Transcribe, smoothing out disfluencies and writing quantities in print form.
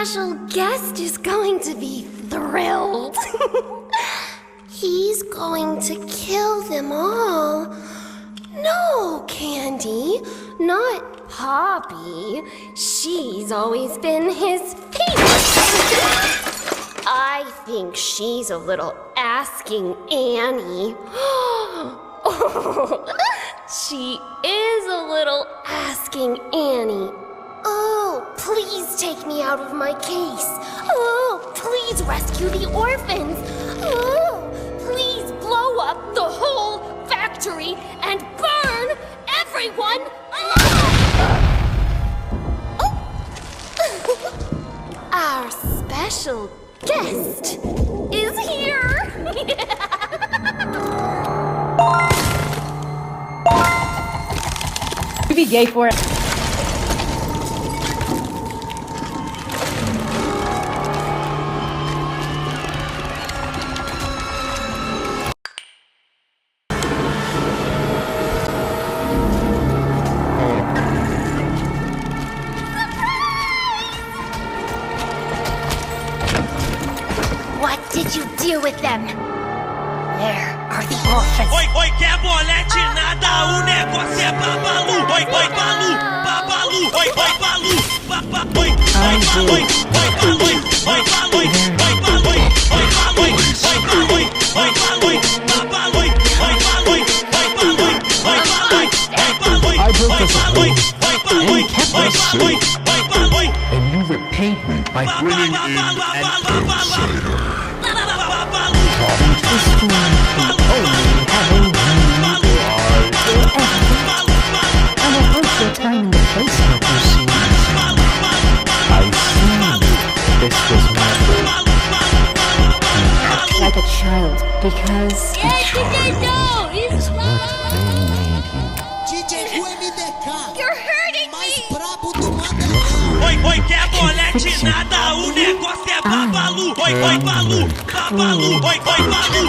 special guest is going to be thrilled. He's going to kill them all. No, Candy, not Poppy. She's always been his favorite. I think she's a little asking Annie. She is a little asking Annie. Oh, please take me out of my case. Oh, please rescue the orphans. Oh, please blow up the whole factory and burn everyone alive. Oh. Our special guest is here. You be gay for it. What did you do with them? Where are the orphans? Oi, oi, quer bolete nada, o negócio é babalu. Oi, oi, balu, babalu. Oi, oi, balu, babalu. Oi, oi, balu, oi, balu, oi, balu, oi, balu, oi, balu, oi, balu, oi, balu, oi, babalu, oi, balu, oi, balu, oi, balu, oi, balu, oi, I broke this at home, oi, kept my suit, and you repaid me by bringing in an outsider. This one can only having you I will post your time in the Facebook machine. I see. This was my fault. You act like a child because Is what they made you. DJ UMDK. You're hurting Mais me. brabo do Manda. oi, oi, quer bolete nada, o negócio é babalu. Oi, oi, balu, babalu, oi, oi, balu,